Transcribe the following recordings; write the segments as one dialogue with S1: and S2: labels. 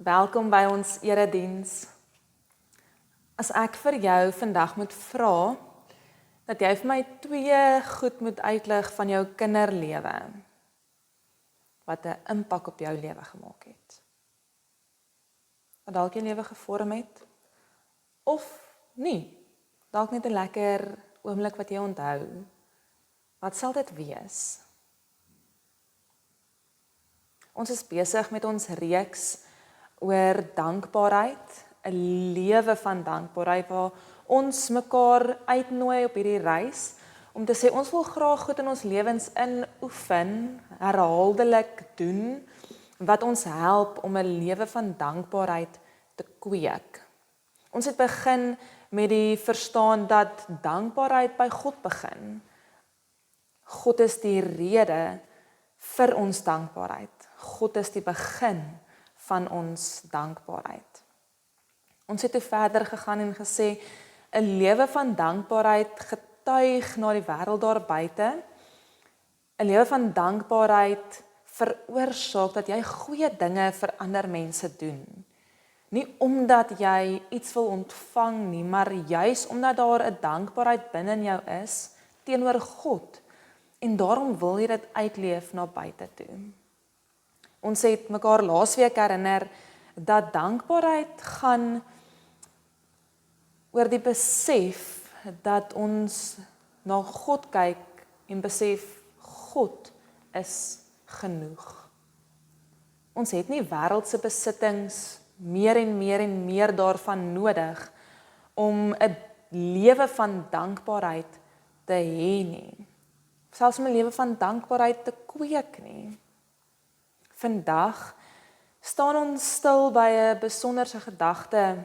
S1: Welkom by ons erediens. As ek vir jou vandag moet vra, dat jy vir my 2 goed moet uitlig van jou kinderlewe, wat 'n impak op jou lewe gemaak het. Wat dalk jou lewe gevorm het, of nie. Dalk net 'n lekker oomblik wat jy onthou. Wat sal dit wees? Ons is besig met ons reeks oor dankbaarheid, 'n lewe van dankbaarheid waar ons mekaar uitnooi op hierdie reis om te sê ons wil graag goed in ons lewens inoefen, herhaaldelik doen wat ons help om 'n lewe van dankbaarheid te kweek. Ons het begin met die verstaan dat dankbaarheid by God begin. God is die rede vir ons dankbaarheid. God is die begin van ons dankbaarheid. Ons het toe verder gegaan en gesê, 'n lewe van dankbaarheid getuig na die wêreld daar buite. 'n Lewe van dankbaarheid veroorsaak dat jy goeie dinge vir ander mense doen. Nie omdat jy iets wil ontvang nie, maar juis omdat daar 'n dankbaarheid binne in jou is teenoor God. En daarom wil jy dit uitleef na buite toe. Ons het mekaar laasweek herinner dat dankbaarheid gaan oor die besef dat ons na God kyk en besef God is genoeg. Ons het nie wêreldse besittings meer en meer daarvan nodig om 'n lewe van dankbaarheid te hê nie. Selfs om 'n lewe van dankbaarheid te kweek nie. Vandag staan ons stil by 'n besonderse gedagte.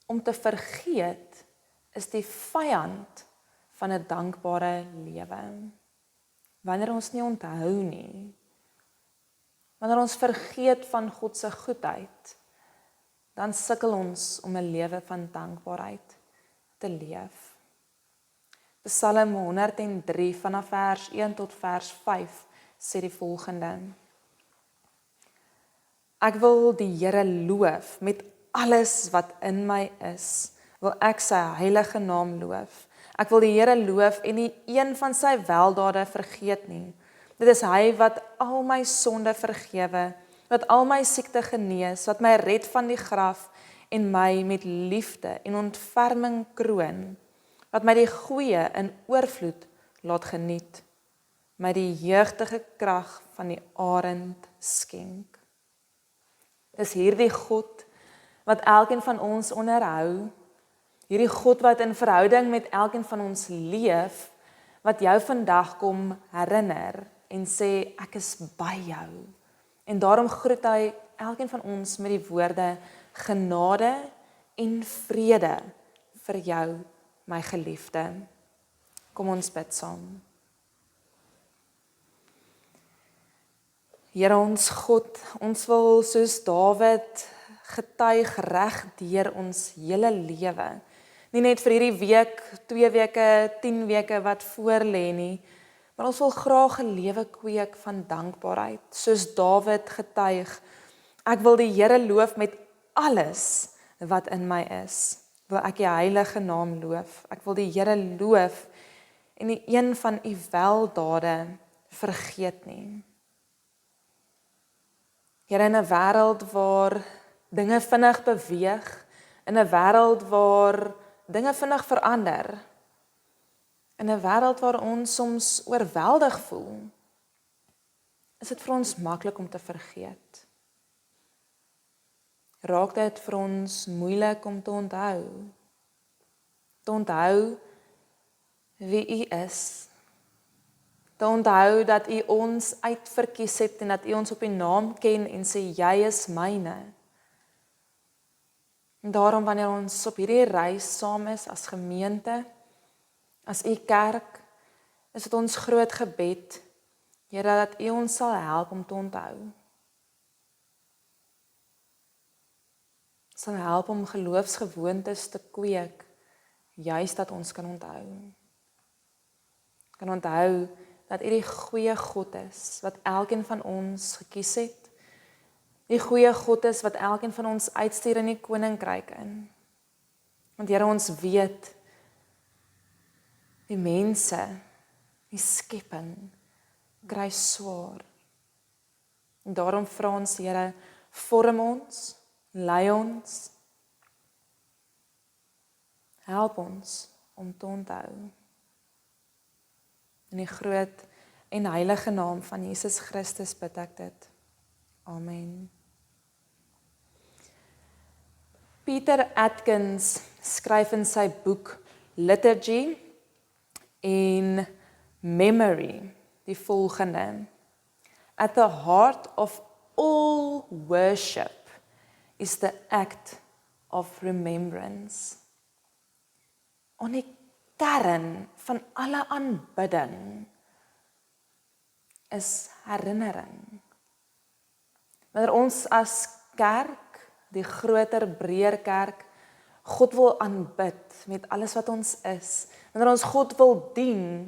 S1: Om te vergeet is die vyand van 'n dankbare lewe. Wanneer ons nie onthou nie, wanneer ons vergeet van God se goedheid, dan sukkel ons om 'n lewe van dankbaarheid te leef. Psalm 103 vanaf vers 1 tot vers 5 sê die volgende: Ek wil die Here loof met alles wat in my is, wil ek sy heilige naam loof. Ek wil die Here loof en nie een van sy weldade vergeet nie. Dit is hy wat al my sonde vergewe, wat al my siekte genees, wat my red van die graf en my met liefde en ontferming kroon, wat my die goeie in oorvloed laat geniet, my die jeugdige krag van die arend skenk. Dis hierdie God wat elkeen van ons onderhou, hierdie God wat in verhouding met elkeen van ons leef, wat jou vandag kom herinner en sê, ek is by jou. En daarom groet hy elkeen van ons met die woorde, genade en vrede vir jou, my geliefde. Kom ons bid saam. Here ons God, ons wil soos Dawid getuig reg deur ons hele lewe. Nie net vir hierdie week, 2 weke, 10 weke wat voor lê nie, maar ons wil graag 'n lewe kweek van dankbaarheid, soos Dawid getuig. Ek wil die Here loof met alles wat in my is. Wil ek die heilige naam loof. Ek wil die Here loof en nie een van u weldade vergeet nie. Here, in 'n wêreld waar dinge vinnig beweeg, in 'n wêreld waar dinge vinnig verander, in 'n wêreld waar ons soms oorweldig voel, is dit vir ons maklik om te vergeet. Raak dit vir ons moeilik om te onthou wie u is, te onthou dat u ons uitverkies het en dat u ons op die naam ken en sê, jy is myne. En daarom wanneer ons op hierdie reis saam is as gemeente, as u kerk, is dit ons groot gebed, Here, dat u ons sal help om te onthou. Sal help om geloofsgewoontes te kweek, juis dat ons kan onthou. Kan onthou dat u die goeie God is, wat elkeen van ons gekies het, die goeie God is wat elkeen van ons uitstuur in die koninkryk in. Want Here, ons weet, die mense, die skepping, kry swaar. En daarom vra ons, Here, vorm ons, lei ons, help ons om te onthou. In die groot en heilige naam van Jesus Christus bid ek dit. Amen. Peter Atkins skryf in sy boek Liturgy en Memory die volgende: At the heart of all worship is the act of remembrance. Aan die kern van alle aanbidding is herinnering. Wanneer ons as kerk, die groter, breër kerk, God wil aanbid met alles wat ons is, wanneer ons God wil dien,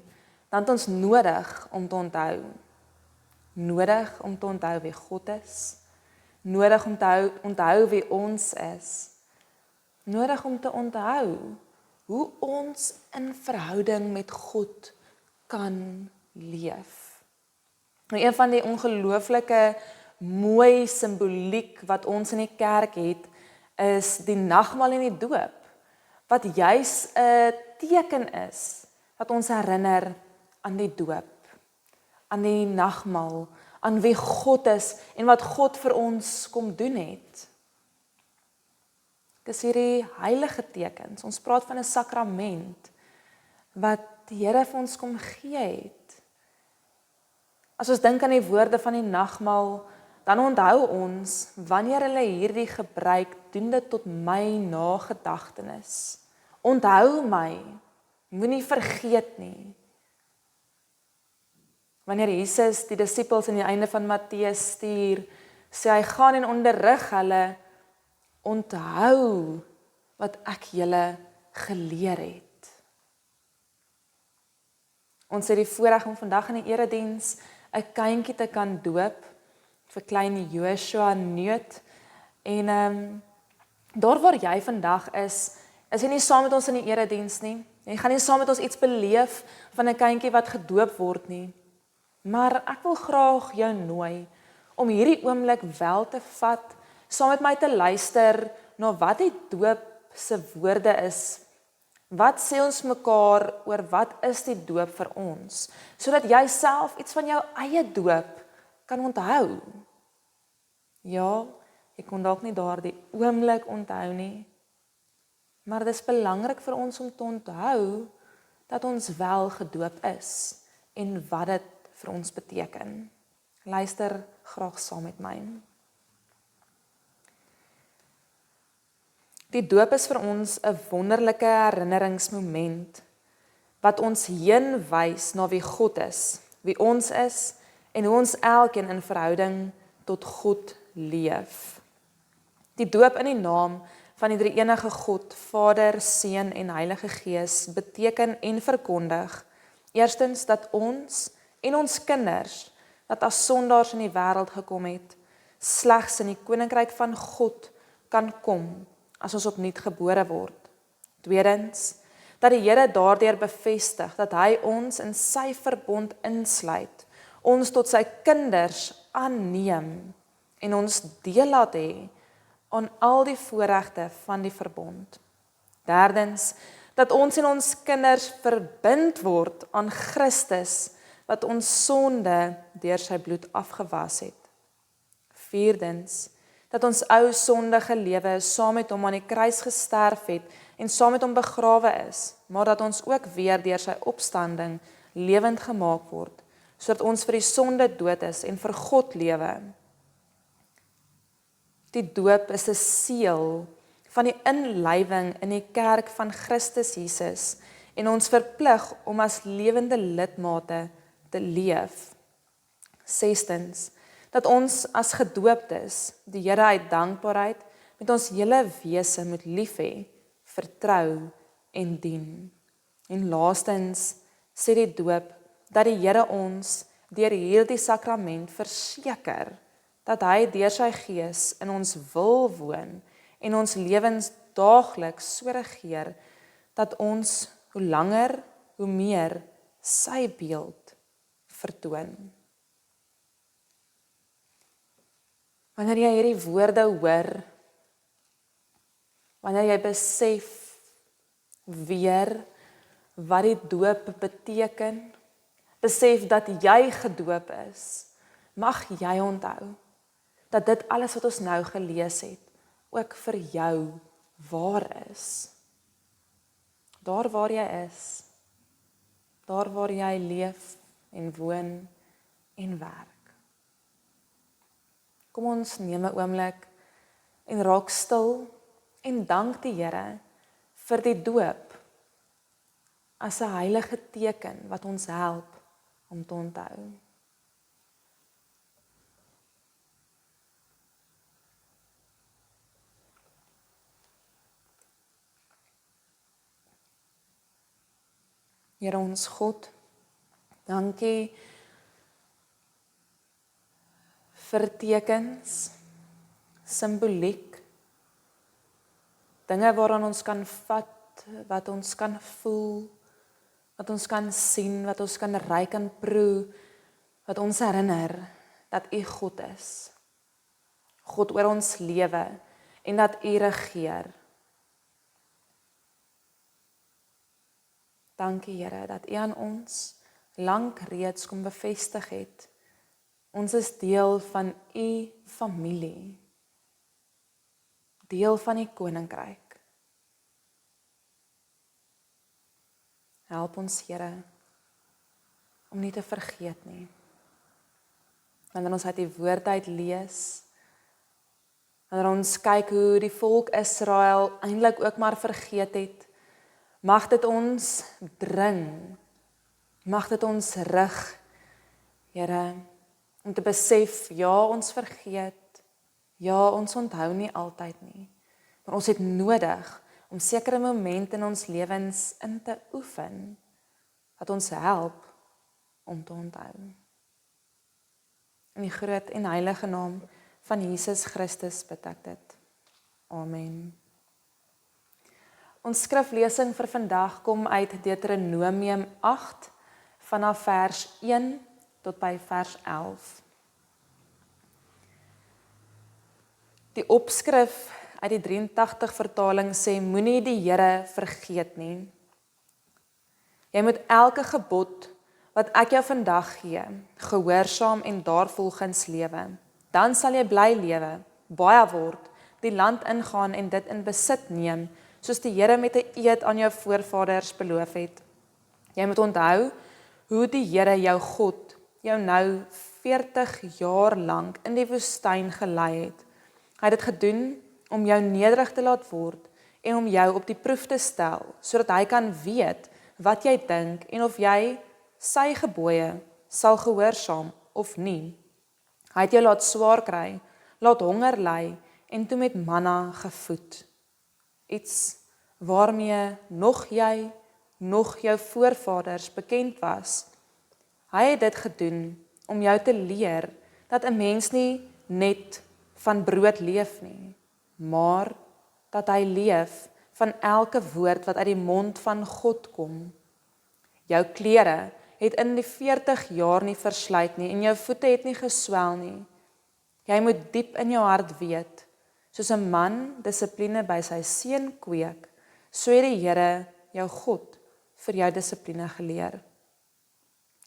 S1: dan het ons nodig om te onthou. Nodig om te onthou wie God is, nodig om te onthou wie ons is, nodig om te onthou hoe ons in verhouding met God kan leef. Nou, een van die ongelooflike mooi simboliek wat ons in die kerk het, is die nagmaal en die doop, wat juis 'n teken is, wat ons herinner aan die doop, aan die nagmaal, aan wie God is en wat God vir ons kom doen het. Dis hierdie heilige tekens. Ons praat van 'n sakrament wat die Here vir ons kom gee het. As ons dink aan die woorde van die nagmaal, dan onthou ons, wanneer hulle hierdie gebruik, doen dit tot my nagedagtenis. Onthou my, moenie vergeet nie. Wanneer Jesus die disippels aan die einde van Matteus stuur, sê hy, gaan en onderrig hulle, onthou wat ek julle geleer het. Ons het die voorreg om vandag in die erediens 'n kindjie te kan doop, vir klein Joshua Neut. En daar waar jy vandag is jy nie saam met ons in die erediens nie. Jy gaan nie saam met ons iets beleef van 'n kindjie wat gedoop word nie. Maar ek wil graag jou nooi om hierdie oomblik wel te vat, saam met my te luister na wat die doop se woorde is. Wat sê ons mekaar oor wat is die doop vir ons, sodat jy self iets van jou eie doop kan onthou. Ja, jy kon dalk nie daardie oomblik onthou nie, maar dit is belangrik vir ons om te onthou dat ons wel gedoop is en wat dit vir ons beteken. Luister graag saam met my. Die doop is vir ons 'n wonderlike herinneringsmoment wat ons heen wys na wie God is, wie ons is en hoe ons elkeen in verhouding tot God leef. Die doop in die naam van die drie-enige God, Vader, Seun en Heilige Gees beteken en verkondig eerstens dat ons en ons kinders wat as sondaars in die wêreld gekom het, slegs in die koninkryk van God kan kom as ons opnuut gebore word. Tweedens, dat die Here daardeur bevestig dat hy ons in sy verbond insluit, ons tot sy kinders aanneem en ons deel laat hê aan al die voorregte van die verbond. Derdens, dat ons en ons kinders verbind word aan Christus wat ons sonde deur sy bloed afgewas het. Vierdens, dat ons ou sondige lewe saam met hom aan die kruis gesterf het en saam met hom begrawe is, maar dat ons ook weer deur sy opstanding lewend gemaak word, sodat ons vir die sonde dood is en vir God lewe. Die doop is 'n seël van die inlywing in die kerk van Christus Jesus en ons verplig om as lewende lidmate te leef. Sestens, dat ons as gedooptes die Here uit dankbaarheid met ons hele wese moet lief hê, vertrou en dien. En laastens sê die doop dat die Here ons deur hierdie sakrament verseker dat hy deur sy Gees in ons wil woon en ons lewens daagliks so regeer, dat ons hoe langer, hoe meer sy beeld vertoon. Wanneer jy hierdie woorde hoor, wanneer jy besef weer wat die doop beteken, besef dat jy gedoop is, mag jy onthou dat dit alles wat ons nou gelees het, ook vir jou waar is. Daar waar jy is, daar waar jy leef en woon en werk. Kom ons neem 'n oomblik en raak stil en dank die Here vir die doop as 'n heilige teken wat ons help om te onthou. Here ons God, dankie vir tekens, simboliek, dinge waaraan ons kan vat, wat ons kan voel, wat ons kan sien, wat ons kan ruik en proe, wat ons herinner dat U God is. God oor ons lewe en dat U regeer. Dankie Here dat U aan ons lank reeds kom bevestig het. Ons is deel van U familie. Deel van U koninkryk. Help ons Here om nie te vergeet nie. Wanneer ons uit die woord uit lees, wanneer ons kyk hoe die volk Israel eintlik ook maar vergeet het, mag dit ons dring, mag dit ons rig, Here, om te besef, ja, ons vergeet, ja, ons onthou nie altyd nie, maar ons het nodig om sekere momente in ons lewens in te oefen, wat ons help om te onthou. In die groot en heilige naam van Jesus Christus bid ek dit. Amen. Ons skriflesing vir vandag kom uit Deuteronomium 8 vanaf vers 1 tot by vers 11. Die opskrif uit die 83 vertaling sê, moenie die Here vergeet nie. Jy moet elke gebod wat ek jou vandag gee, gehoorsaam en daarvolgens lewe. Dan sal jy bly lewe, baie word, die land ingaan en dit in besit neem, soos die Here met 'n eed aan jou voorvaders beloof het. Jy moet onthou hoe die Here jou God jou nou 40 jaar lank in die woestyn gelei het. Hy het dit gedoen om jou nederig te laat word en om jou op die proef te stel, sodat hy kan weet wat jy dink en of jy sy gebooie sal gehoorsaam of nie. Hy het jou laat swaar kry, laat honger ly en toe met manna gevoed. Iets waarmee nog jy, nog jou voorvaders bekend was. Hy het dit gedoen om jou te leer dat 'n mens nie net van brood leef nie, maar dat hy leef van elke woord wat uit die mond van God kom. Jou klere het in die 40 jaar nie verslyt nie en jou voete het nie geswel nie. Jy moet diep in jou hart weet, soos 'n man dissipline by sy seun kweek, so het die Here jou God vir jou dissipline geleer.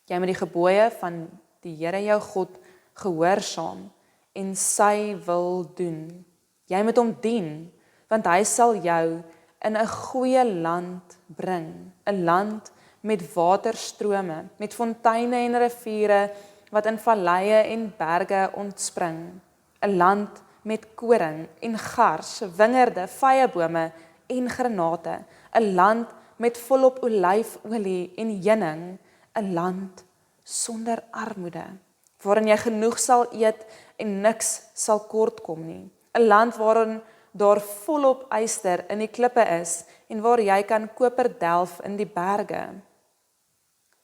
S1: Jy moet die gebooie van die Here jou God gehoorsaam en sy wil doen. Jy moet hom dien, want hy sal jou in 'n goeie land bring, 'n land met waterstrome, met fonteine en riviere wat in valleie en berge ontspring, 'n land met koring en gars, wingerde, vyebome en granate, 'n land met volop olyfolie en heuning, 'n land sonder armoede, waarin jy genoeg sal eet en niks sal kortkom nie, 'n land waarin daar volop yster in die klippe is en waar jy kan koper delf in die berge.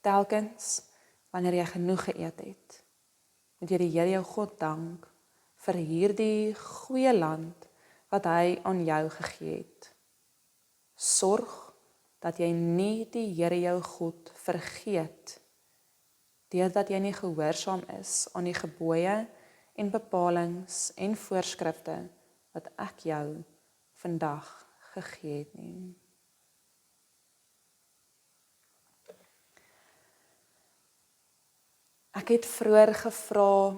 S1: Telkens wanneer jy genoeg geëet het, moet jy die Here jou God dank vir hierdie goeie land wat hy aan jou gegee het. Sorg dat jy nie die Here jou God vergeet, deurdat jy nie gehoorsaam is aan die gebooie en bepalings en voorskrifte wat ek jou vandag gegee het nie. Ek het vroeër gevra,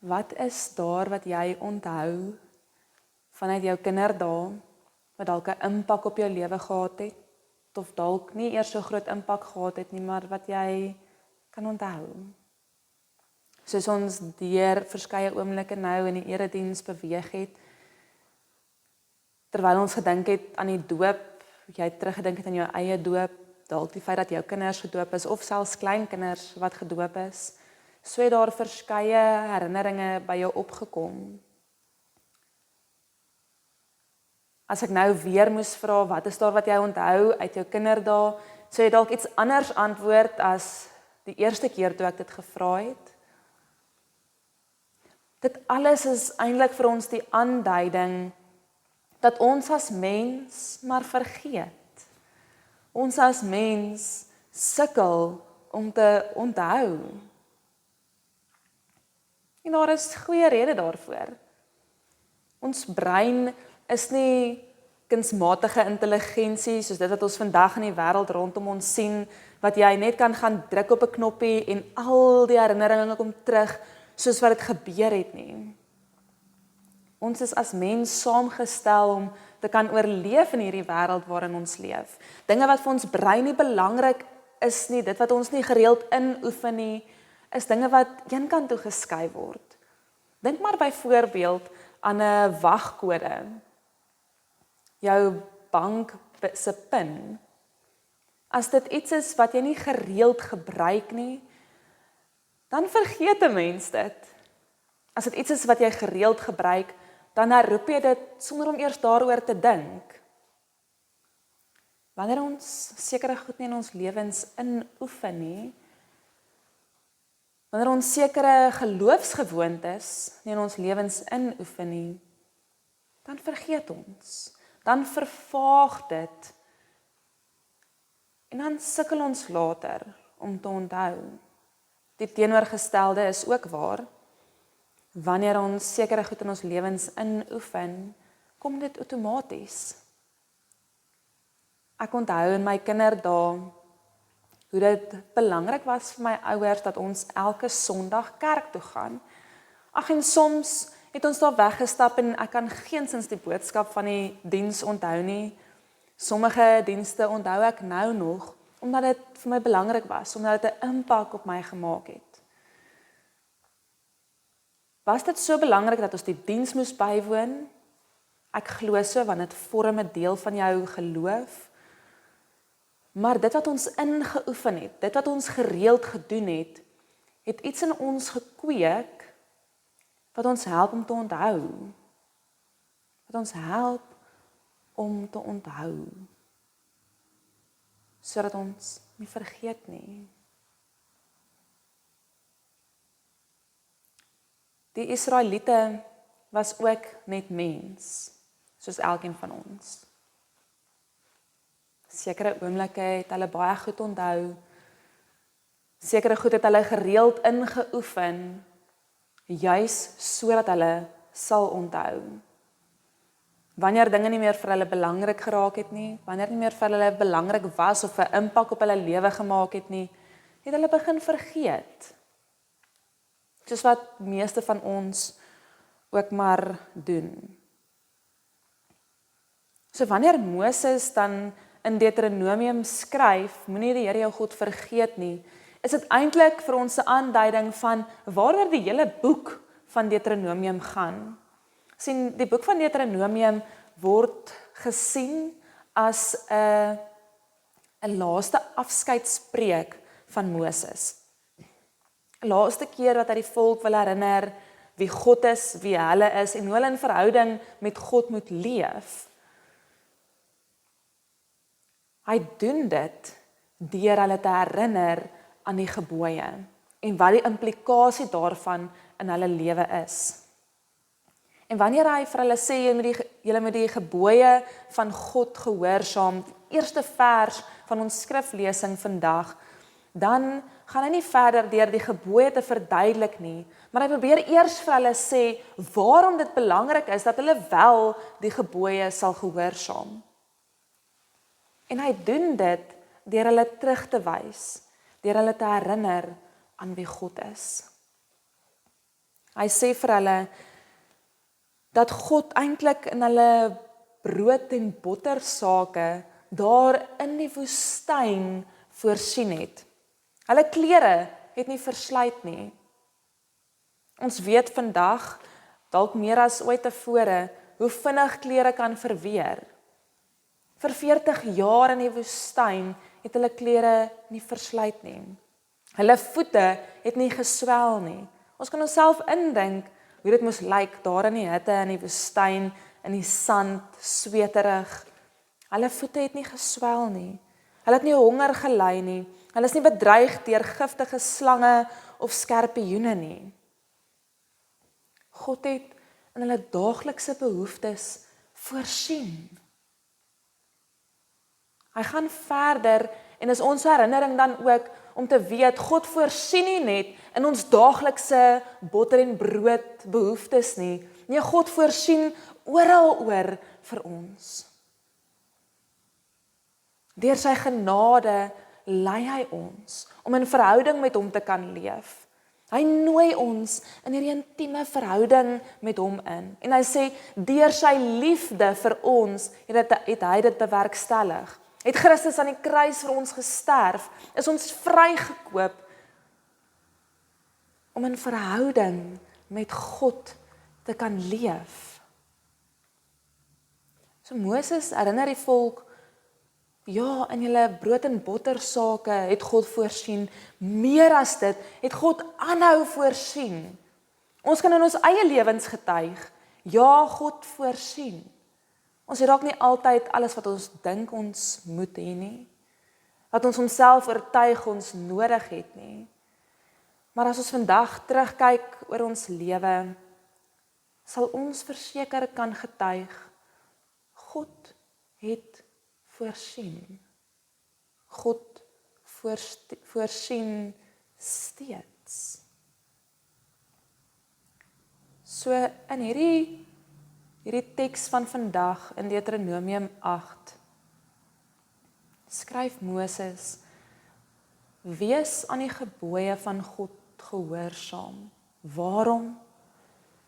S1: wat is daar wat jy onthou vanuit jou kinderdae, wat dalk 'n impak op jou lewe gehad het, of dalk nie eers so groot impak gehad het nie, maar wat jy kan onthou. Soos ons deur verskeie oomblikke nou in die erediens beweeg het, terwyl ons gedink het aan die doop, jy het teruggedink het aan jou eie doop, dalk die feit dat jou kinders gedoop is, of selfs kleinkinders wat gedoop is, so het daar verskeie herinneringe by jou opgekom. As ek nou weer moes vra, wat is daar wat jy onthou uit jou kinderdae, so jy dalk iets anders antwoord as die eerste keer toe ek dit gevra het. Dit alles is eintlik vir ons die aanduiding dat ons as mens maar vergeet. Ons as mens sukkel om te onthou. En daar is goeie rede daarvoor. Ons brein is nie kunsmatige intelligensie soos dit wat ons vandag in die wêreld rondom ons sien, wat jy net kan gaan druk op 'n knoppie en al die herinneringe kom terug soos wat dit gebeur het nie. Ons is as mens saamgestel om te kan oorleef in hierdie wêreld waarin ons leef. Dinge wat vir ons brein nie belangrik is nie, dit wat ons nie gereeld inoefen nie, is dinge wat eenkant toe geskuif word. Dink maar byvoorbeeld aan 'n wagkode. Jou bank se PIN. As dit iets is wat jy nie gereeld gebruik nie, dan vergeet 'n mens dit. As dit iets is wat jy gereeld gebruik, dan herroep jy dit sonder om eers daaroor te dink. Wanneer ons sekere goed nie in ons lewens inoefen nie, wanneer ons sekere geloofsgewoontes nie in ons lewens inoefen nie, dan vergeet ons. Dan vervaag dit. En dan sukkel ons later om te onthou. Die teenoorgestelde is ook waar. Wanneer ons sekere goed in ons lewens inoefen, kom dit outomaties. Ek onthou in my kinderdae hoe dit belangrik was vir my ouers dat ons elke Sondag kerk toe gaan. Ag, en soms het ons daar weggestap en ek kan geensins die boodskap van die diens onthou nie. Sommige dienste onthou ek nou nog, omdat dit vir my belangrik was, omdat dit 'n impak op my gemaak het. Was dit so belangrik dat ons die diens moes bywoon? Ek glo so, want dit vorm 'n deel van jou geloof. Maar dit wat ons ingeoefen het, dit wat ons gereeld gedoen het, het iets in ons gekweek, wat ons help om te onthou. Wat ons help om te onthou. Sodat ons nie vergeet nie. Die Israeliete was ook net mens, soos elkeen van ons. Sekere oomblikke het hulle baie goed onthou. Sekere goed het hulle gereeld ingeoefen, juis sodat hulle sal onthou. Wanneer dinge nie meer vir hulle belangrik geraak het nie, wanneer nie meer vir hulle belangrik was of 'n impak op hulle lewe gemaak het nie, het hulle begin vergeet. Soos wat meeste van ons ook maar doen. So wanneer Moses dan in Deuteronomium skryf, moenie die Here jou God vergeet nie, is dit eintlik vir ons 'n aanduiding van waaroor die hele boek van Deuteronomium gaan. Sien, die boek van Deuteronomium word gesien as 'n laaste afskeidspreek van Moses. 'n Laaste keer wat hy die volk wil herinner wie God is, wie hulle is en hoe hulle in verhouding met God moet leef. Hy doen dit deur hulle te herinner aan die gebooie, en wat die implikasie daarvan in hulle lewe is. En wanneer hy vir hulle sê, julle moet die gebooie van God gehoorsaam, die eerste vers van ons skriflesing vandag, dan gaan hy nie verder deur die gebooie te verduidelik nie, maar hy probeer eers vir hulle sê, waarom dit belangrik is, dat hulle wel die gebooie sal gehoorsaam. En hy doen dit, deur hulle terug te wys, deur hulle te herinner aan wie God is. Hy sê vir hulle, dat God eintlik in hulle brood en botter sake daar in die woestyn voorsien het. Hulle klere het nie verslyt nie. Ons weet vandag, dalk meer as ooit tevore, hoe vinnig klere kan verweer. Vir 40 jaar in die woestyn het hulle klere nie verslyt nie. Hulle voete het nie geswel nie. Ons kan onsself indink hoe dit moes lyk daar in die hitte, in die woestyn, in die sand, sweterig. Hulle voete het nie geswel nie. Hulle het nie honger gely nie. Hulle is nie bedreig deur giftige slange of skorpioene nie. God het in hulle daaglikse behoeftes voorsien. Hy gaan verder en is ons herinnering dan ook om te weet, God voorsien nie net in ons daaglikse botter en brood behoeftes nie. Nee, God voorsien oral oor vir ons. Deur sy genade lei hy ons om in verhouding met hom te kan leef. Hy nooi ons in hierdie intieme verhouding met hom in. En hy sê, deur sy liefde vir ons het hy dit bewerkstellig. Het Christus aan die kruis vir ons gesterf, is ons vrygekoop om in verhouding met God te kan leef. So Moses herinner die volk, ja, in julle brood en botter sake het God voorsien, meer as dit, het God aanhou voorsien. Ons kan in ons eie lewens getuig, ja, God voorsien. Ons het dalk nie altyd alles wat ons dink ons moet hê nie, wat ons onsself oortuig ons nodig het nie. Maar as ons vandag terugkyk oor ons lewe, sal ons verseker kan getuig, God het voorsien. God voorsien steeds. So in hierdie teks van vandag in Deuteronomium 8 skryf Moses, wees aan die gebooie van God gehoorsaam. Waarom?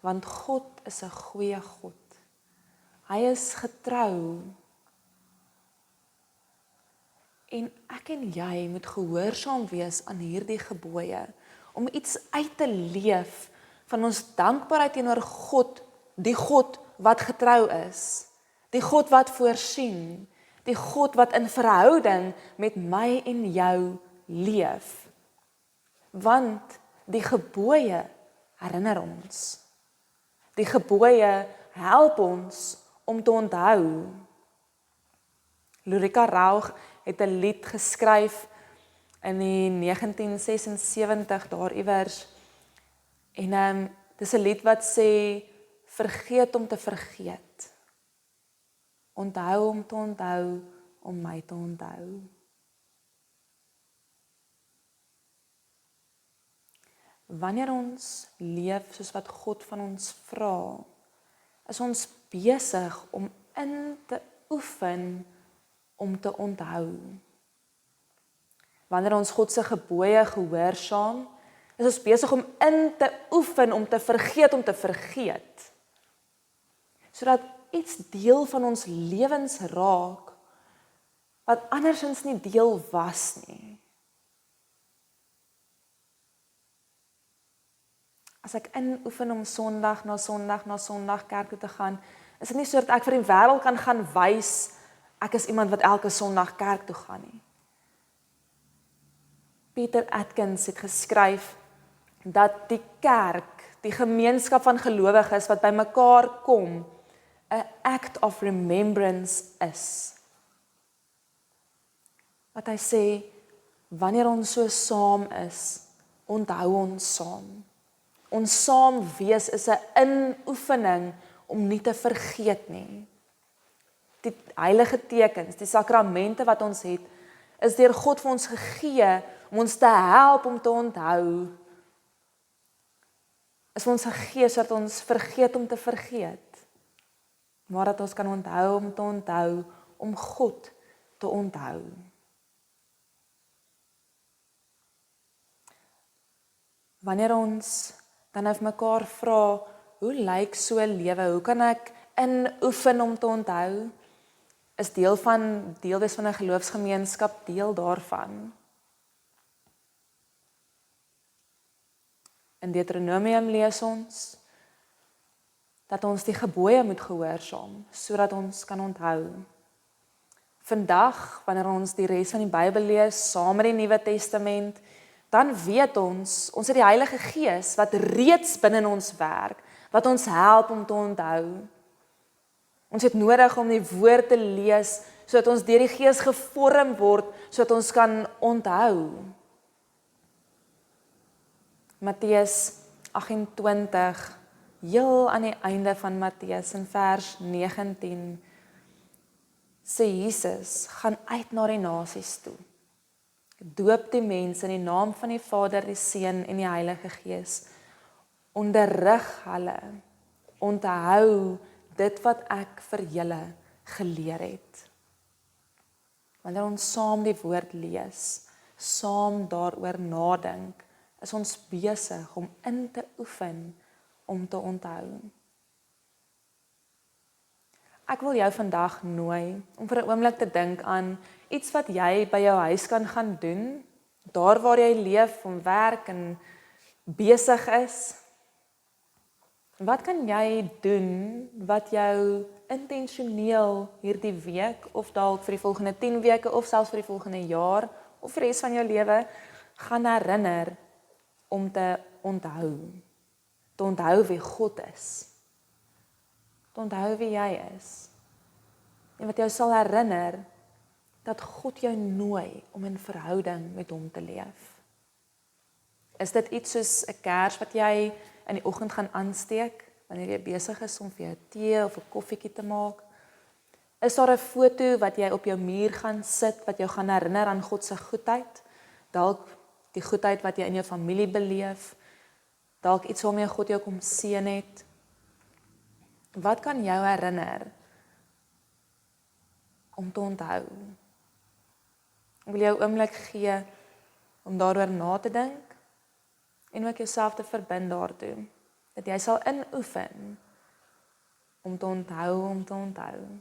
S1: Want God is 'n goeie God. Hy is getrou. En ek en jy moet gehoorsaam wees aan hierdie gebooie, om iets uit te leef van ons dankbaarheid teenoor God, die God wat getrou is, die God wat voorsien, die God wat in verhouding met my en jou leef. Want die gebooie herinner ons. Die gebooie help ons om te onthou. Lorika Raug het 'n lied geskryf in die 1976 daar iewers. En dis 'n lied wat sê, vergeet om te vergeet. Onthou om te onthou, om my te onthou. Wanneer ons leef soos wat God van ons vra, is ons besig om in te oefen om te onthou. Wanneer ons God se gebooie gehoorsaam, is ons besig om in te oefen om te vergeet. Sodat iets deel van ons lewens raak, wat andersins nie deel was nie. As ek inoefen om Sondag na Sondag kerk toe te gaan, is dit nie sodat ek vir die wêreld kan gaan wys, ek is iemand wat elke Sondag kerk toe gaan nie. Peter Atkins het geskryf, dat die kerk, die gemeenskap van gelowiges wat by mekaar kom, 'n act of remembrance is. Wat hy sê, wanneer ons so saam is, onthou ons saam. Ons saam wees is 'n inoefening om nie te vergeet nie. Die heilige tekens, die sakramente wat ons het, is deur God vir ons gegee om ons te help om te onthou. Is vir ons gegee sodat ons vergeet om te vergeet, maar dat ons kan onthou om te onthou, om God te onthou. Wanneer ons dan vir mekaar vra, hoe lyk so 'n lewe? Hoe kan ek inoefen om te onthou? Is deel wees van 'n geloofsgemeenskap deel daarvan. In Deuteronomium lees ons dat ons die gebooie moet gehoorsaam, sodat ons kan onthou. Vandag, wanneer ons die res van die Bybel lees, saam met die Nuwe Testament, dan weet ons het die Heilige Gees wat reeds binne ons werk, wat ons help om te onthou. Ons het nodig om die woord te lees, sodat ons deur die Gees gevorm word, sodat ons kan onthou. Matteus 28, heel aan die einde van Matteus in vers 19, sê Jesus, gaan uit na die nasies toe. Doop die mense in die naam van die Vader, die Seun en die Heilige Gees. Onderrig hulle, onthou dit wat ek vir julle geleer het. Wanneer ons saam die woord lees, saam daaroor nadink, is ons besig om in te oefen om te onthou. Ek wil jou vandag nooi om vir 'n oomblik te dink aan iets wat jy by jou huis kan gaan doen, daar waar jy leef en werk en besig is. Wat kan jy doen wat jou intentioneel hierdie week of dalk vir die volgende 10 weke of selfs vir die volgende jaar of vir die res van jou lewe gaan herinner om te onthou? Te onthou wie God is. Te onthou wie jy is. En wat jou sal herinner dat God jou nooi om in verhouding met hom te leef. Is dit iets soos 'n kers wat jy in die oggend gaan aansteek, wanneer jy besig is om vir jou tee of 'n koffietjie te maak? Is daar 'n foto wat jy op jou muur gaan sit, wat jou gaan herinner aan God se goedheid? Dalk die goedheid wat jy in jou familie beleef, dalk iets waarmee God jou kom seën het. Wat kan jou herinner om te onthou? Ek wil jou 'n oomblik gee om daaroor na te dink en ook jouself te verbind daartoe, dat jy sal inoefen om te onthou.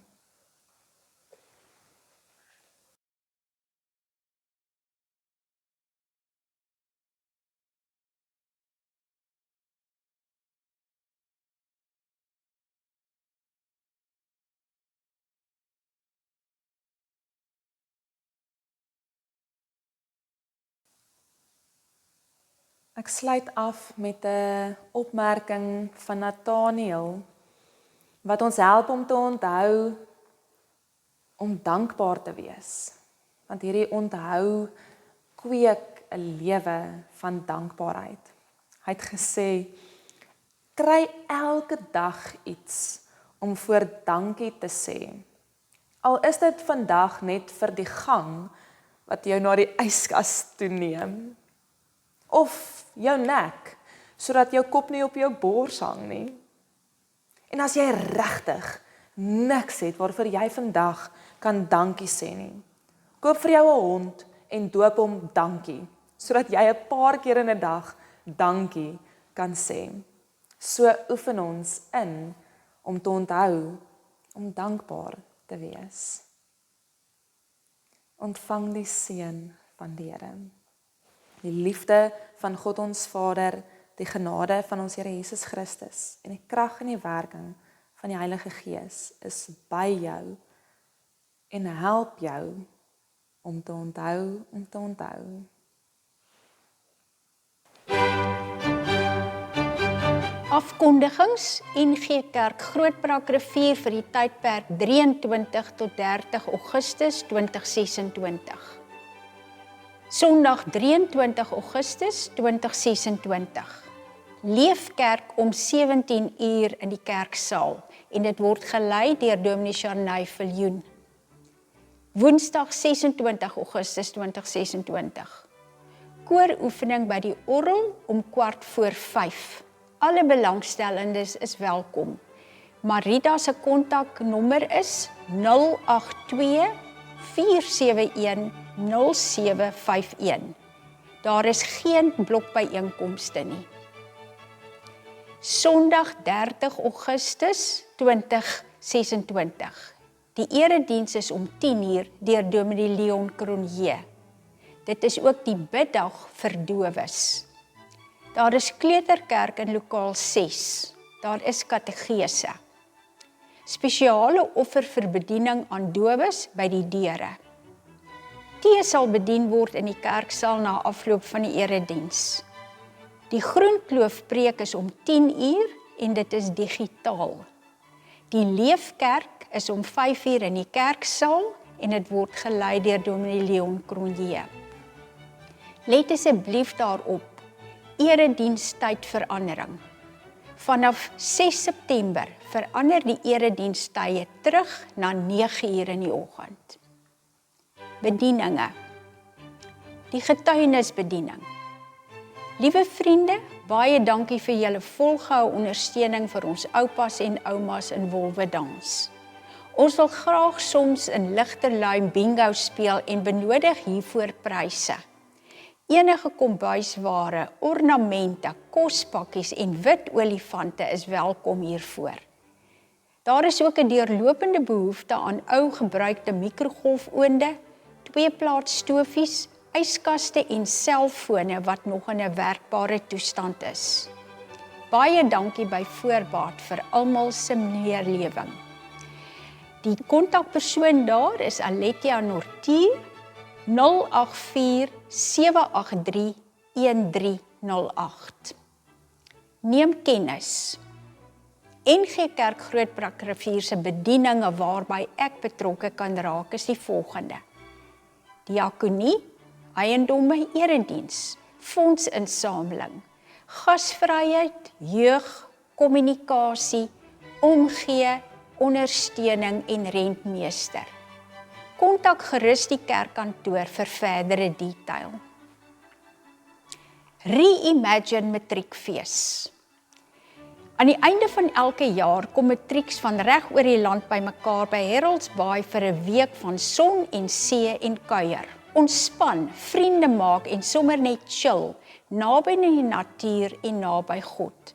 S1: Ek sluit af met 'n opmerking van Nathaniel, wat ons help om te onthou om dankbaar te wees. Want hierdie onthou kweek 'n lewe van dankbaarheid. Hy het gesê, kry elke dag iets om voor dankie te sê. Al is dit vandag net vir die gang wat jou na die yskas toe neem. Of jou nek, sodat jou kop nie op jou bors hang nie. En as jy regtig niks het waarvoor jy vandag kan dankie sê nie, koop vir jou 'n hond en doop hom dankie, sodat jy 'n paar keer in 'n dag dankie kan sê. So oefen ons in om te onthou om dankbaar te wees. Ontvang die seën van die Here. Die liefde van God ons Vader, die genade van ons Here Jesus Christus en die krag en die werking van die Heilige Gees is by jou en help jou om te onthou.
S2: Afkondigings NG Kerk Grootbrak Rivier vir die tydperk 23 tot 30 Augustus 2026. Sondag 23 Augustus 2026. Leefkerk om 17 uur in die kerksaal en dit word gelei deur Dominee Charnay Viljoen. Woensdag 26 Augustus 2026. Kooroefening by die orgel om 5:15. Alle belangstellendes is welkom. Marita se kontaknommer is 082 471 0751. Daar is geen blokbyeenkomste nie. Sondag 30 Augustus 2026. Die erediens is om 10 uur deur Dominee Leon Cronje. Dit is ook die biddag vir dowes. Daar is kleuterkerk in lokaal 6. Daar is kategese. Spesiale offer vir bediening aan dowes by die deure. Tee sal bedien word in die kerksaal na afloop van die erediens. Die Groenkloof-preek is om 10 uur en dit is digitaal. Die Leefkerk is om 5 uur in die kerksaal en dit word gelei deur Dominee Leon Cronje. Let asseblief daarop, eredienstydverandering. Vanaf 6 September verander die eredienstye terug na 9 uur in die oggend. Bedieninge. Die getuienisbediening. Liewe vriende, baie dankie vir julle volgehoue ondersteuning vir ons oupas en oumas in Wolwedans. Ons wil graag soms in Ligterluim bingo speel en benodig hiervoor pryse. Enige kombuisware, ornamente, kospakkies en wit olifante is welkom hiervoor. Daar is ook 'n deurlopende behoefte aan ou gebruikte mikrogolfoonde, 2-plaat stofies, yskaste en selfone wat nog in 'n werkbare toestand is. Baie dankie by voorbaat vir almal se meelewing. Die kontakpersoon daar is Aletia Nortier, 084 783 1308. Neem kennis. NG Kerk Grootbrakrivier se bedieninge waarby ek betrokke kan raak is die volgende: diakonie, eiendomme, erediens, fondsinsameling, gasvryheid, jeug, kommunikasie, omgee, ondersteuning en rentmeester. Kontak gerus die kerkkantoor vir verdere detail. Reimagine Matriekfees. Aan die einde van elke jaar kom matrieks van reg oor die land bymekaar by Harold's Bay vir 'n week van son en see en kuier. Ontspan, vriende maak en sommer net chill, naby die natuur en naby God.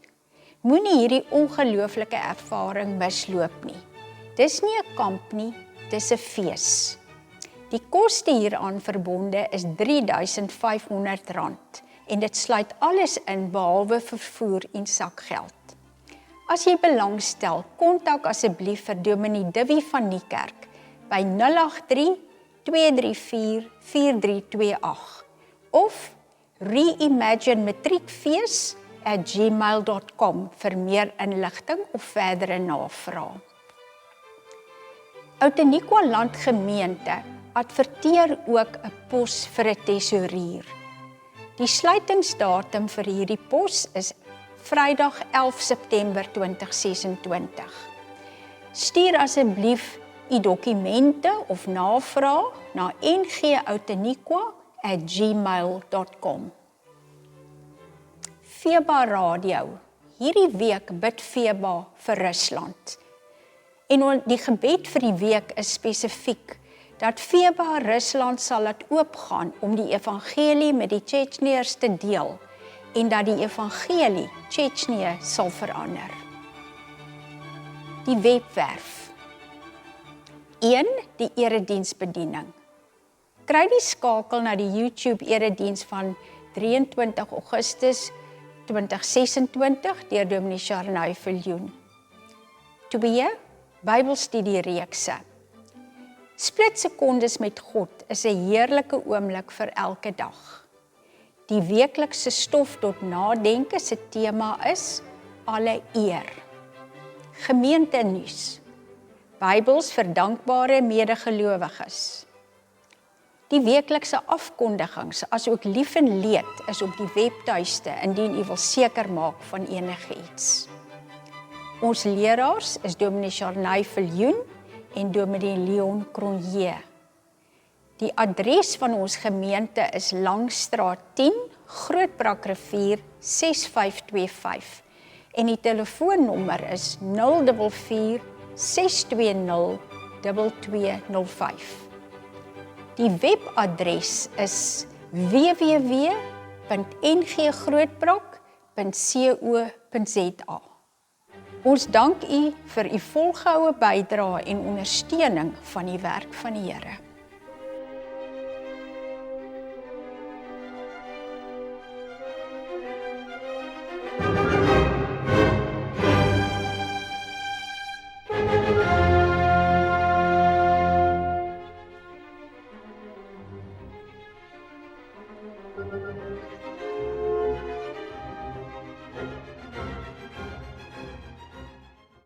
S2: Moenie hierdie ongelooflike ervaring misloop nie. Dis nie 'n kamp nie, dis 'n fees. Die koste hieraan verbonde is R3.500 en dit sluit alles in behalwe vervoer en sakgeld. As jy belangstel, kontak asseblief vir Dominee Diwie van Niekerk by 083 234 4328 of reimaginematriekfees@gmail.com vir meer inligting of verdere navraag. Outeniqua Landgemeente adverteer ook 'n pos vir 'n tesourier. Die sluitingsdatum vir hierdie pos is Vrydag 11 September 2026. Stuur asseblief u dokumente of navraag na ngouteniqua@gmail.com. FEBA Radio. Hierdie week bid FEBA vir Rusland. En die gebed vir die week is spesifiek dat FEBA Rusland sal laat oopgaan om die evangelie met die Tsjetsjeniërs te deel en dat die evangelie Tsjetsjenië sal verander. Die webwerf. 1. Die erediensbediening. Kry die skakel na die YouTube erediens van 23 Augustus 2026 deur Dominee Charnay Viljoen. 2. Bybelstudiereekse. Splitsekondes met God is 'n heerlike oomblik vir elke dag. Die weeklikse stof tot nadenke se tema is alle eer. Gemeentenuus. Bybels vir dankbare medegelowiges. Die weeklikse afkondigings, asook lief en leed, is op die webtuiste indien u wil seker maak van enigiets. Ons leraars is Dominee Charnay Viljoen en Dominee Leon Cronje. Die adres van ons gemeente is Langstraat 10, Grootbrakrivier 6525 en die telefoonnommer is 044 620 2205. Die webadres is www.nggrootbrak.co.za. Ons dank u vir u volgehoue bydrae en ondersteuning van die werk van die Here.